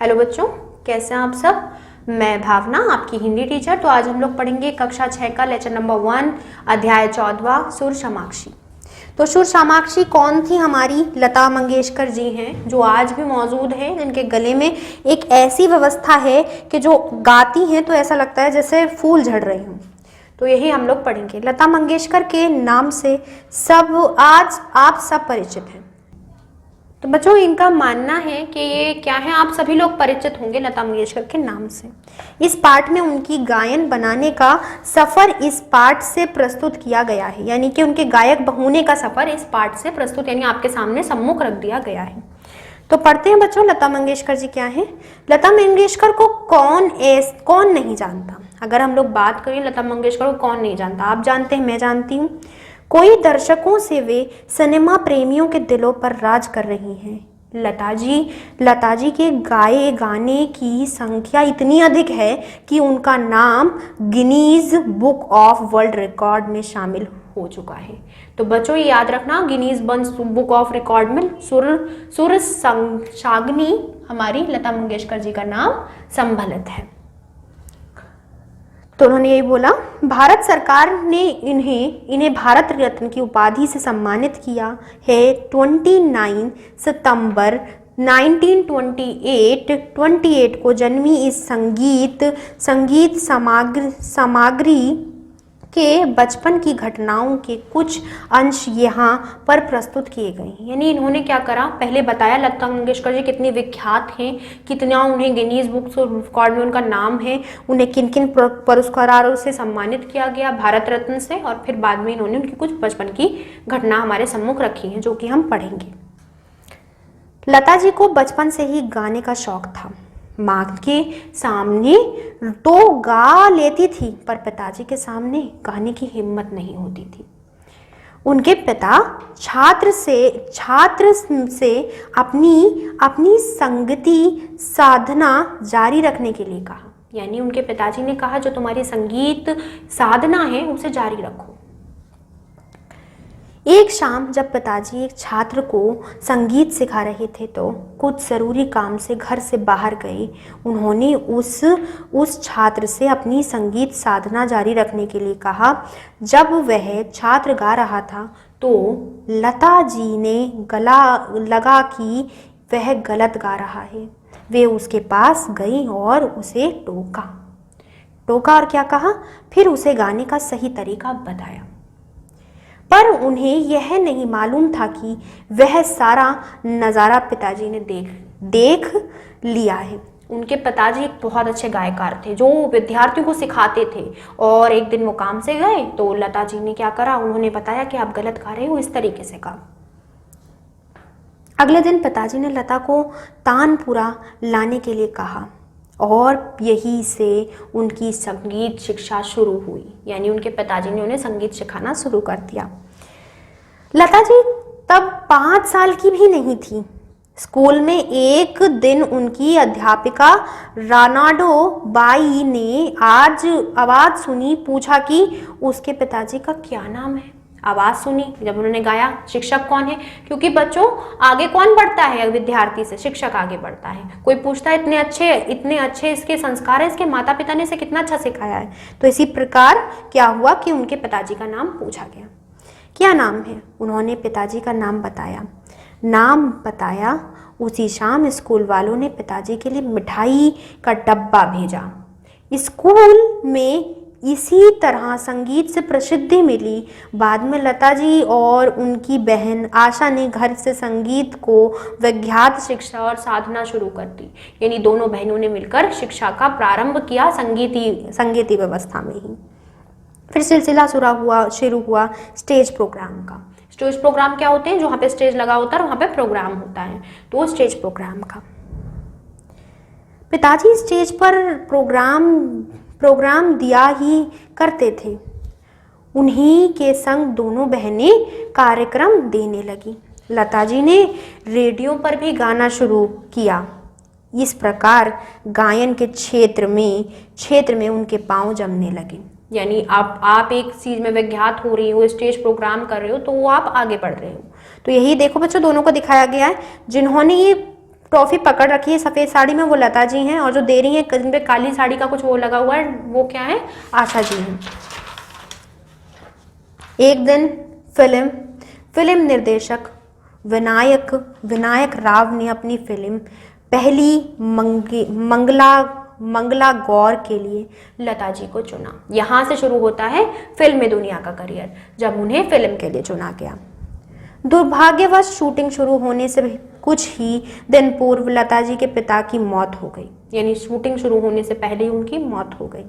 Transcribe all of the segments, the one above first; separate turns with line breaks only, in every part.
Hello बच्चों, कैसे हैं आप सब। मैं भावना, आपकी हिंदी टीचर। तो आज हम लोग पढ़ेंगे कक्षा 6 का लेक्चर नंबर 1, अध्याय 14, सुर समाक्षी। तो सुर समाक्षी कौन थी? हमारी लता मंगेशकर जी हैं, जो आज भी मौजूद हैं, जिनके गले में एक ऐसी व्यवस्था है कि जो गाती हैं तो ऐसा लगता है जैसे फूल झड़ रही हूँ। तो यही हम लोग पढ़ेंगे। लता मंगेशकर के नाम से आज आप सब परिचित हैं। तो बच्चों, इनका मानना है कि ये क्या है, आप सभी लोग परिचित होंगे लता मंगेशकर के नाम से। इस पाठ में उनकी गायन बनाने का सफर इस पाठ से प्रस्तुत किया गया है, यानी कि उनके गायक होने का सफर इस पाठ से प्रस्तुत, यानी आपके सामने सम्मुख रख दिया गया है। तो पढ़ते हैं बच्चों, लता मंगेशकर जी क्या है। लता मंगेशकर को कौन नहीं जानता। अगर हम लोग बात करें लता मंगेशकर को कौन नहीं जानता, आप जानते हैं, मैं जानती हूँ। कोई दर्शकों से वे सिनेमा प्रेमियों के दिलों पर राज कर रही हैं। लता जी के गाए गाने की संख्या इतनी अधिक है कि उनका नाम Guinness book of world record में शामिल हो चुका है। तो बच्चों ये याद रखना, गिनीज बुक ऑफ रिकॉर्ड में सुर सागनी हमारी लता मंगेशकर जी का नाम सम्मिलित है। तो उन्होंने यही बोला, भारत सरकार ने इन्हें भारत रत्न की उपाधि से सम्मानित किया है। 29 सितंबर 1928 को जन्मी इस संगीत सामग्री के बचपन की घटनाओं के कुछ अंश यहाँ पर प्रस्तुत किए गए हैं। यानी इन्होंने क्या करा, पहले बताया लता मंगेशकर जी कितनी विख्यात हैं, कितना उन्हें गिनीज बुक रिकॉर्ड में उनका नाम है, उन्हें किन किन पुरस्कारों से सम्मानित किया गया, भारत रत्न से, और फिर बाद में इन्होंने उनकी कुछ बचपन की घटना हमारे सम्मुख रखी हैं, जो कि हम पढ़ेंगे। लता जी को बचपन से ही गाने का शौक था। माँ के सामने तो गा लेती थी, पर पिताजी के सामने गाने की हिम्मत नहीं होती थी। उनके पिता छात्र से अपनी संगीती साधना जारी रखने के लिए कहा। यानी उनके पिताजी ने कहा, जो तुम्हारी संगीत साधना है उसे जारी रखो। एक शाम जब पिताजी एक छात्र को संगीत सिखा रहे थे तो कुछ ज़रूरी काम से घर से बाहर गए। उन्होंने उस छात्र से अपनी संगीत साधना जारी रखने के लिए कहा। जब वह छात्र गा रहा था तो लता जी ने गला लगा कि वह गलत गा रहा है। वे उसके पास गई और उसे टोका और क्या कहा, फिर उसे गाने का सही तरीका बताया। पर उन्हें यह नहीं मालूम था कि वह सारा नज़ारा पिताजी ने देख लिया है। उनके पिताजी एक बहुत अच्छे गायकार थे, जो विद्यार्थियों को सिखाते थे। और एक दिन वो काम से गए तो लता जी ने क्या करा, उन्होंने बताया कि आप गलत गा रहे हो, इस तरीके से गा। अगले दिन पिताजी ने लता को तानपुरा लाने के लिए कहा और यहीं से उनकी संगीत शिक्षा शुरू हुई। यानी उनके पिताजी ने उन्हें संगीत सिखाना शुरू कर दिया। लता जी तब 5 साल की भी नहीं थी। स्कूल में एक दिन उनकी अध्यापिका रानाडो बाई ने आज आवाज़ सुनी, पूछा कि उसके पिताजी का क्या नाम है। आवाज़ सुनी जब उन्होंने गाया, शिक्षक कौन है, क्योंकि बच्चों आगे कौन बढ़ता है विद्यार्थी से, शिक्षक आगे बढ़ता है। कोई पूछता है इतने अच्छे इसके संस्कार है, इसके माता पिता ने इसे कितना अच्छा सिखाया है। तो इसी प्रकार क्या हुआ कि उनके पिताजी का नाम पूछा गया। क्या नाम है? उन्होंने पिताजी का नाम बताया। उसी शाम स्कूल वालों ने पिताजी के लिए मिठाई का डब्बा भेजा। स्कूल में इसी तरह संगीत से प्रसिद्धि मिली। बाद में लता जी और उनकी बहन आशा ने घर से संगीत को विख्यात शिक्षा और साधना शुरू कर दी। यानी दोनों बहनों ने मिलकर शिक्षा का प्रारंभ किया संगीती व्यवस्था में ही। फिर सिलसिला शुरू हुआ स्टेज प्रोग्राम का। स्टेज प्रोग्राम क्या होते हैं? जहाँ पे स्टेज लगा होता है वहाँ पे प्रोग्राम होता है, तो स्टेज प्रोग्राम का। पिताजी स्टेज पर प्रोग्राम दिया ही करते थे। उन्हीं के संग दोनों बहनें कार्यक्रम देने लगी। लता जी ने रेडियो पर भी गाना शुरू किया। इस प्रकार गायन के क्षेत्र में उनके पांव जमने लगे। यानी आप एक चीज़ में विख्यात हो रही हो, स्टेज प्रोग्राम कर रहे हो, तो वो आप आगे बढ़ रहे हो। तो यही देखो बच्चों, दोनों को दिखाया गया है। जिन्होंने ये ट्रॉफी पकड़ रखी है सफेद साड़ी में वो लता जी हैं, और जो दे रही है जिन पे काली साड़ी का कुछ वो लगा हुआ है वो क्या है, आशा जी हैं। एक दिन फिल्म निर्देशक विनायक राव ने अपनी फिल्म पहली मंगला गौर के लिए लता जी को चुना। यहाँ से शुरू होता है फिल्मी दुनिया का करियर, जब उन्हें फिल्म के लिए चुना गया। दुर्भाग्यवश शूटिंग शुरू होने से कुछ ही दिन पूर्व लता जी के पिता की मौत हो गई, यानी शूटिंग शुरू होने से पहले ही उनकी मौत हो गई।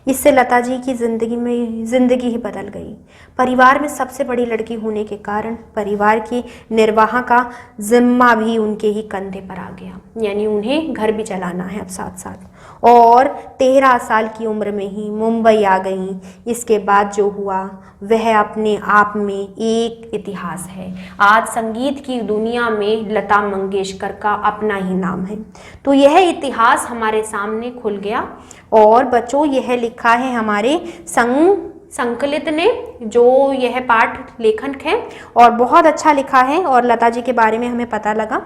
इससे लता जी की जिंदगी ही बदल गई। परिवार में सबसे बड़ी लड़की होने के कारण परिवार की निर्वाह का जिम्मा भी उनके ही कंधे पर आ गया, यानी उन्हें घर भी चलाना है अब साथ साथ। और 13 साल की उम्र में ही मुंबई आ गई। इसके बाद जो हुआ वह अपने आप में एक इतिहास है। आज संगीत की दुनिया में लता मंगेशकर का अपना ही नाम है। तो यह इतिहास हमारे सामने खुल गया। और बच्चों यह लिखा है हमारे संकलित ने, जो यह पाठ लेखक है, और बहुत अच्छा लिखा है और लता जी के बारे में हमें पता लगा।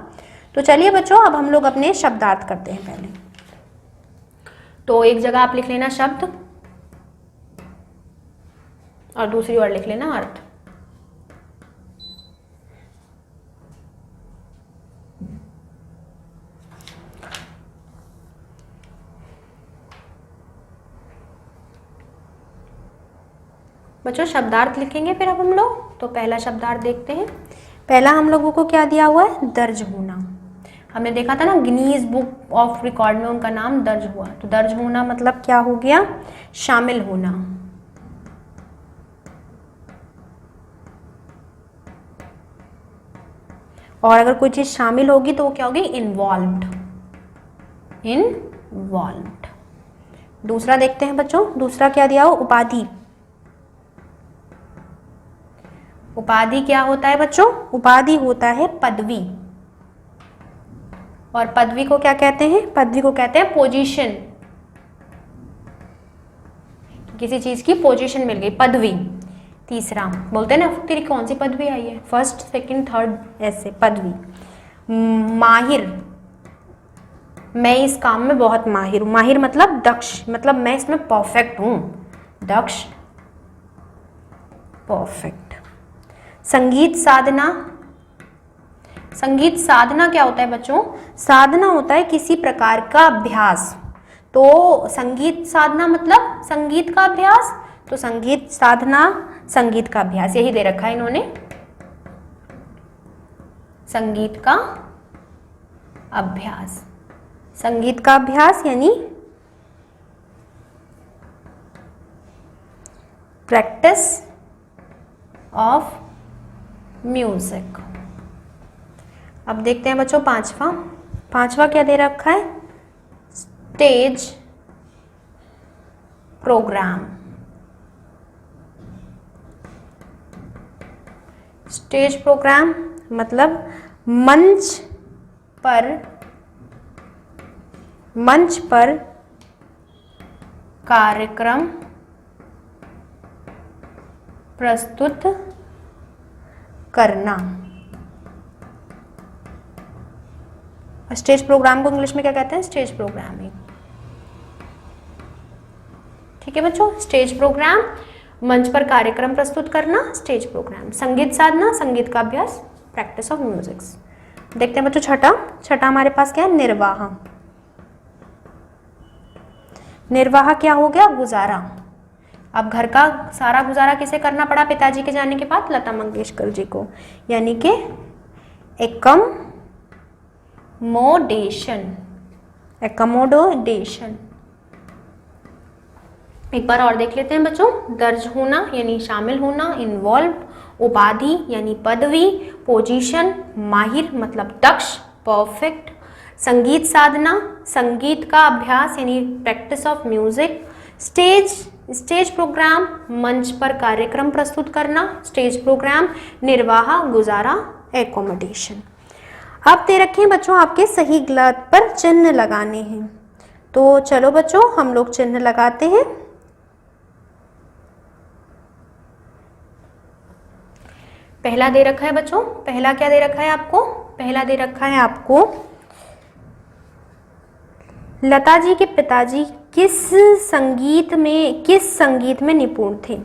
तो चलिए बच्चों अब हम लोग अपने शब्दार्थ करते हैं पहले। तो एक जगह आप लिख लेना शब्द और दूसरी ओर लिख लेना अर्थ। बच्चों शब्दार्थ लिखेंगे फिर अब हम लोग। तो पहला शब्दार्थ देखते हैं। पहला हम लोगों को क्या दिया हुआ है, दर्ज होना। हमने देखा था ना गिनीज बुक ऑफ रिकॉर्ड में उनका नाम दर्ज हुआ। तो दर्ज होना मतलब क्या हो गया, शामिल होना। और अगर कोई चीज शामिल होगी तो वो क्या होगी, इन्वॉल्व्ड। दूसरा देखते हैं बच्चों, दूसरा क्या दिया हो, उपाधि। उपाधि क्या होता है बच्चों, उपाधि होता है पदवी। और पदवी को क्या कहते हैं, पदवी को कहते हैं पोजीशन। किसी चीज की पोजीशन मिल गई, पदवी। तीसरा बोलते हैं ना तेरी कौन सी पदवी आई है, फर्स्ट सेकंड थर्ड ऐसे पदवी। माहिर, मैं इस काम में बहुत माहिर हूं। माहिर मतलब दक्ष, मतलब मैं इसमें परफेक्ट हूं। दक्ष, परफेक्ट। संगीत साधना, संगीत साधना क्या होता है बच्चों, साधना होता है किसी प्रकार का अभ्यास। तो संगीत साधना मतलब संगीत का अभ्यास। तो संगीत साधना संगीत का अभ्यास, यही दे रखा है इन्होंने, संगीत का अभ्यास। संगीत का अभ्यास यानी प्रैक्टिस ऑफ म्यूजिक। अब देखते हैं बच्चों पांचवा क्या दे रखा है, स्टेज प्रोग्राम। स्टेज प्रोग्राम मतलब मंच पर कार्यक्रम प्रस्तुत करना। स्टेज प्रोग्राम को इंग्लिश में क्या कहते हैं, स्टेज प्रोग्रामिंग। ठीक है बच्चों, स्टेज प्रोग्राम, मंच पर कार्यक्रम प्रस्तुत करना, स्टेज प्रोग्राम। संगीत साधना संगीत का अभ्यास, प्रैक्टिस ऑफ म्यूजिक्स। देखते हैं बच्चों छठा हमारे पास क्या है, निर्वाह। निर्वाह क्या हो गया, गुजारा। अब घर का सारा गुजारा किसे करना पड़ा पिताजी के जाने के बाद, लता मंगेशकर जी को, यानी कि एकमोडेशन। एक बार और देख लेते हैं बच्चों, दर्ज होना यानी शामिल होना, इन्वॉल्व, उपाधि यानी पदवी, पोजीशन, माहिर मतलब दक्ष, परफेक्ट, संगीत साधना संगीत का अभ्यास यानी practice of music, stage programme मंच पर कार्यक्रम प्रस्तुत करना, स्टेज प्रोग्राम, निर्वाह, गुजारा, एकोमोडेशन। अब दे रखे हैं बच्चों आपके सही गलत पर चिन्ह लगाने हैं। तो चलो बच्चों हम लोग चिन्ह लगाते हैं। पहला दे रखा है बच्चों, पहला क्या दे रखा है आपको, पहला दे रखा है आपको लता जी के पिताजी किस संगीत में निपुण थे?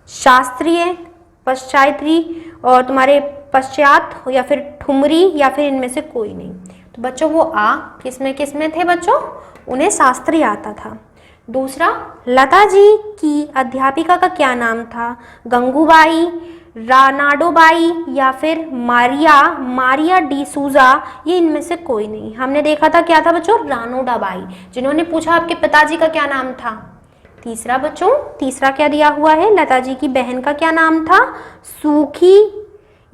शास्त्रीय, पश्चात्री और तुम्हारे पश्चात, या फिर ठुमरी, या फिर इनमें से कोई नहीं। तो बच्चों वो किसमें थे बच्चों? उन्हें शास्त्रीय आता था। दूसरा, लता जी की अध्यापिका का क्या नाम था? गंगूबाई, रानाडोबाई, या फिर मारिया डी सूजा, ये इनमें से कोई नहीं। हमने देखा था क्या था बच्चों? रानोडाबाई, जिन्होंने पूछा आपके पिताजी का क्या नाम था। तीसरा बच्चों, तीसरा क्या दिया हुआ है? लता जी की बहन का क्या नाम था? सूखी,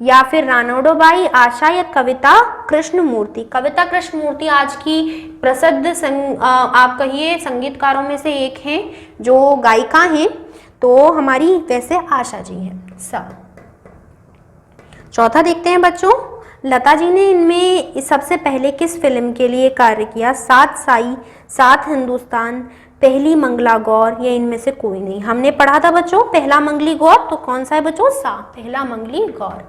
या फिर रानोडोबाई, आशा, या कविता कृष्णमूर्ति। कविता कृष्णमूर्ति आज की प्रसिद्ध आप कहिए संगीतकारों में से एक हैं, जो गायिका हैं। तो हमारी वैसे आशा जी हैं। सब चौथा देखते हैं बच्चों, लता जी ने इनमें सबसे पहले किस फिल्म के लिए कार्य किया? सात साई, सात हिंदुस्तान, पहली मंगला गौर, या इनमें से कोई नहीं। हमने पढ़ा था बच्चों पहला मंगली गौर, तो कौन सा है बच्चों? पहला मंगली गौर।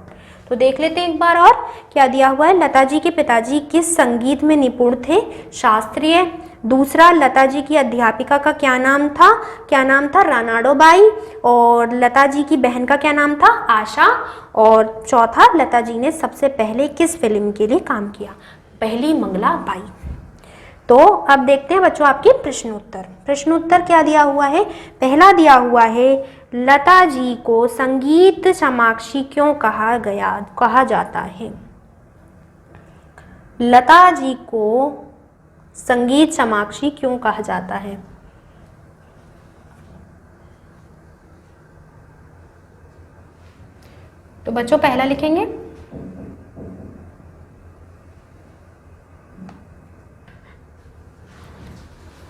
तो देख लेते हैं एक बार और क्या दिया हुआ है। लता जी के पिताजी किस संगीत में निपुण थे? शास्त्रीय। दूसरा, लता जी की अध्यापिका का क्या नाम था? रानाडोबाई। और लता जी की बहन का क्या नाम था? आशा। और चौथा, लता जी ने सबसे पहले किस फिल्म के लिए काम किया? पहली मंगला बाई। तो अब देखते हैं बच्चों आपके प्रश्नोत्तर क्या दिया हुआ है। पहला दिया हुआ है, लता जी को संगीत समाक्षी क्यों कहा जाता है? लता जी को संगीत समाक्षी क्यों कहा जाता है? तो बच्चों पहला लिखेंगे,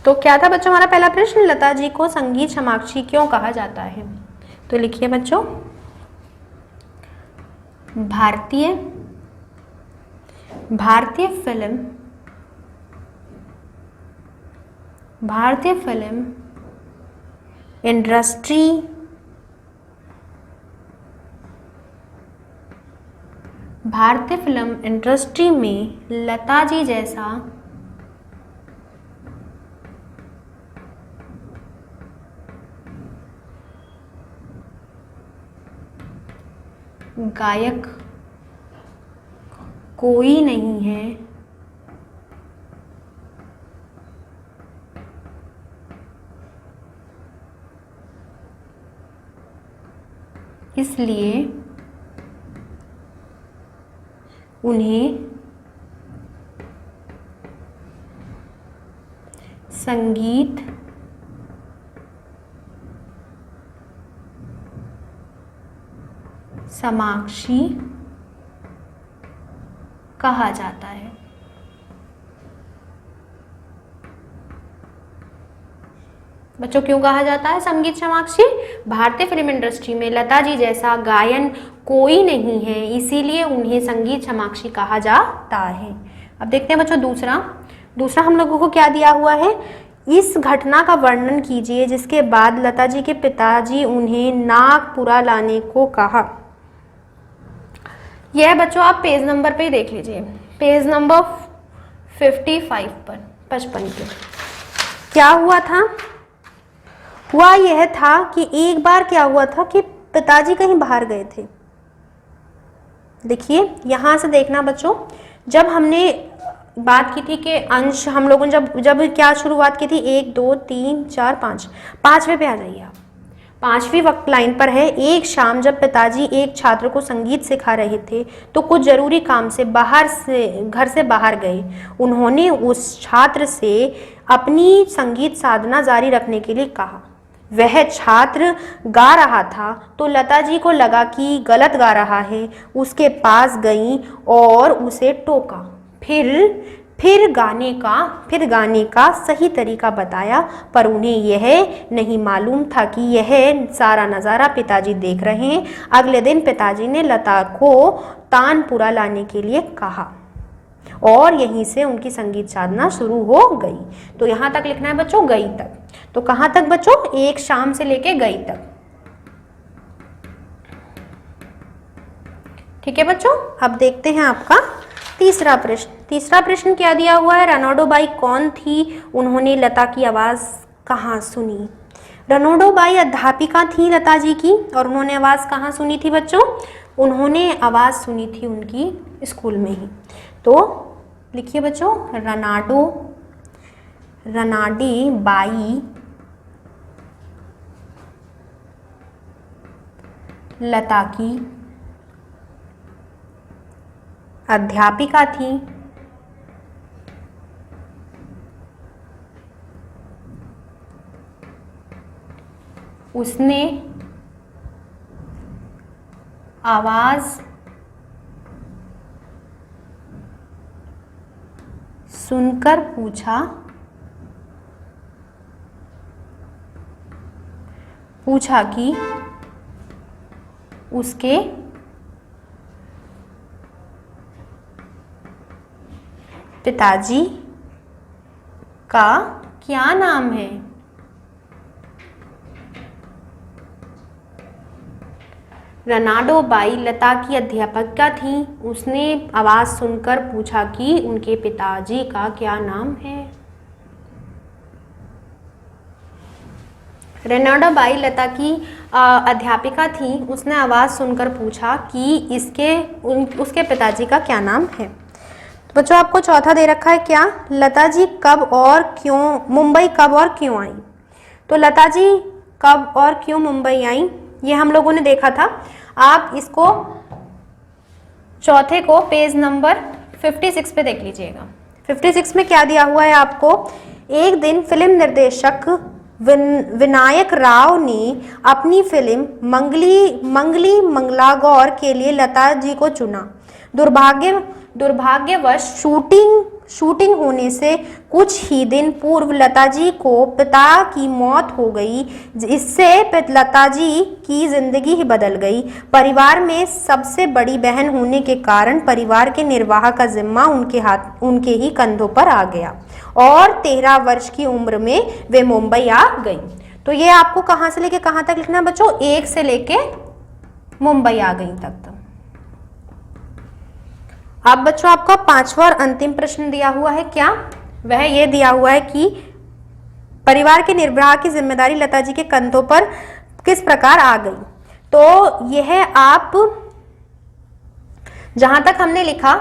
तो क्या था बच्चों हमारा पहला प्रश्न? लता जी को संगीत समाक्षी क्यों कहा जाता है? तो लिखिए बच्चों, भारतीय फिल्म इंडस्ट्री में लता जी जैसा गायक कोई नहीं है, इसलिए उन्हें संगीत समाक्षी कहा जाता है। बच्चों क्यों कहा जाता है संगीत समाक्षी? भारतीय फिल्म इंडस्ट्री में लता जी जैसा गायन कोई नहीं है, इसीलिए उन्हें संगीत समाक्षी कहा जाता है। अब देखते हैं बच्चों दूसरा हम लोगों को क्या दिया हुआ है। इस घटना का वर्णन कीजिए जिसके बाद लता जी के पिताजी उन्हें नागपुरा लाने को कहा। यह बच्चों आप पेज नंबर पे देख लीजिए, पेज नंबर 55 पर 55 पे क्या हुआ था। हुआ यह था कि एक बार क्या हुआ था कि पिताजी कहीं बाहर गए थे। देखिए यहाँ से देखना बच्चों, जब हमने बात की थी कि अंश हम लोगों ने जब क्या शुरुआत की थी 1 2 3 4 5 पांचवें पे आ जाइए आप। 5वीं वक्त लाइन पर है, एक शाम जब पिताजी एक छात्र को संगीत सिखा रहे थे तो कुछ जरूरी काम से घर से बाहर गए। उन्होंने उस छात्र से अपनी संगीत साधना जारी रखने के लिए कहा। वह छात्र गा रहा था तो लता जी को लगा कि गलत गा रहा है। उसके पास गई और उसे टोका, फिर गाने का सही तरीका बताया, पर उन्हें यह नहीं मालूम था कि यह सारा नज़ारा पिताजी देख रहे हैं। अगले दिन पिताजी ने लता को तानपुरा लाने के लिए कहा और यहीं से उनकी संगीत साधना शुरू हो गई। तो यहाँ तक लिखना है बच्चों, गई तक। तो कहाँ तक बच्चों? एक शाम से लेके गई तक। ठीक है बच्चों, अब देखते हैं आपका तीसरा प्रश्न। तीसरा प्रश्न क्या दिया हुआ है, रेनाडो बाई कौन थी, उन्होंने लता की आवाज़ कहाँ सुनी। रेनाडो बाई अध्यापिका थी लता जी की, और उन्होंने आवाज़ कहाँ सुनी थी बच्चों, उन्होंने आवाज़ सुनी थी उनकी स्कूल में ही। तो लिखिए बच्चों, रेनाडी बाई लता की अध्यापिका थी, उसने आवाज़ सुनकर पूछा कि उसके पिताजी का क्या नाम है। रेनाडो बाई लता की अध्यापिका थी, उसने आवाज़ सुनकर पूछा कि उनके पिताजी का क्या नाम है। रेनाडो बाई लता की अध्यापिका थी, उसने आवाज़ सुनकर पूछा कि उसके पिताजी का क्या नाम है। तो बच्चों आपको चौथा दे रखा है क्या, लता जी कब और क्यों मुंबई कब और क्यों आई। तो लता जी कब और क्यों मुंबई आई, ये हम लोगों ने देखा था। आप इसको चौथे को पेज नंबर 56 पे देख लीजिएगा। 56 में क्या दिया हुआ है आपको, एक दिन फिल्म निर्देशक विनायक राव ने अपनी फिल्म मंगली मंगलागौर के लिए लता जी को चुना। दुर्भाग्यवश शूटिंग होने से कुछ ही दिन पूर्व लता जी को पिता की मौत हो गई, इससे लता जी की जिंदगी ही बदल गई। परिवार में सबसे बड़ी बहन होने के कारण परिवार के निर्वाह का जिम्मा उनके ही कंधों पर आ गया और 13 वर्ष की उम्र में वे मुंबई आ गई। तो ये आपको कहाँ से लेके कहाँ तक लिखना है बच्चों, 1 से लेके मुंबई आ गई तक। अब बच्चों आपका पांचवा और अंतिम प्रश्न दिया हुआ है क्या, वह ये दिया हुआ है कि परिवार के निर्वाह की जिम्मेदारी लता जी के कंधों पर किस प्रकार आ गई। तो यह आप जहां तक हमने लिखा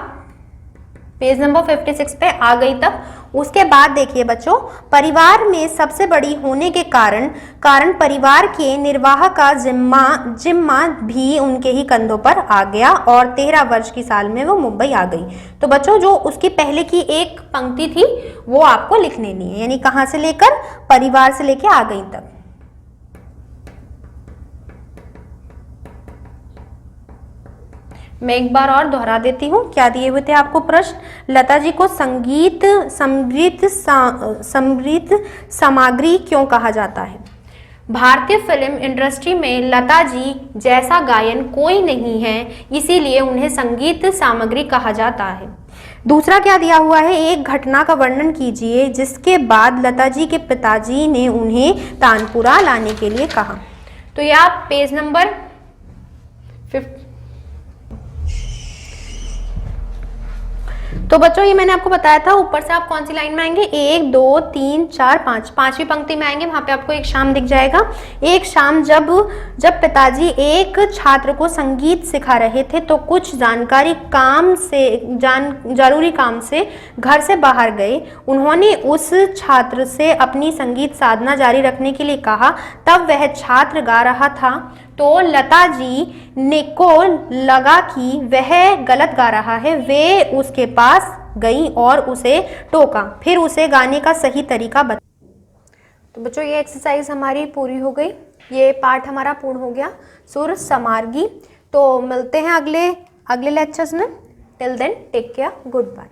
पेज नंबर 56 पे आ गई तक, उसके बाद देखिए बच्चों, परिवार में सबसे बड़ी होने के कारण परिवार के निर्वाह का जिम्मा भी उनके ही कंधों पर आ गया और 13 वर्ष की साल में वो मुंबई आ गई। तो बच्चों जो उसकी पहले की एक पंक्ति थी वो आपको लिख लेनी है, यानी कहाँ से लेकर, परिवार से लेकर आ गई तक। मैं एक बार और दोहरा देती हूँ, क्या दिए हुए थे आपको प्रश्न, लता जी को संगीत समृद्ध सामग्री क्यों कहा जाता है। भारतीय फिल्म इंडस्ट्री में लता जी जैसा गायन कोई नहीं है, इसीलिए उन्हें संगीत सामग्री कहा जाता है। दूसरा क्या दिया हुआ है, एक घटना का वर्णन कीजिए जिसके बाद लता जी के पिताजी ने उन्हें तानपुरा लाने के लिए कहा। तो ये आप पेज नंबर 50। तो बच्चों ये मैंने आपको बताया था, ऊपर से आप कौन सी लाइन में आएंगे, 1 2 3 4 5, पांचवी पंक्ति में आएंगे, वहां पे आपको एक शाम दिख जाएगा। एक शाम जब पिताजी एक छात्र को संगीत सिखा रहे थे तो कुछ जरूरी काम से घर से बाहर गए। उन्होंने उस छात्र से अपनी संगीत साधना जारी रखने के लिए कहा। तब वह छात्र गा रहा था तो लता जी ने को लगा कि वह गलत गा रहा है। वे उसके पास गई और उसे टोका, फिर उसे गाने का सही तरीका बताया। तो बच्चों ये एक्सरसाइज हमारी पूरी हो गई, ये पार्ट हमारा पूर्ण हो गया, सुर समार्गी। तो मिलते हैं अगले लेक्चर्स में। Till then take care, good bye.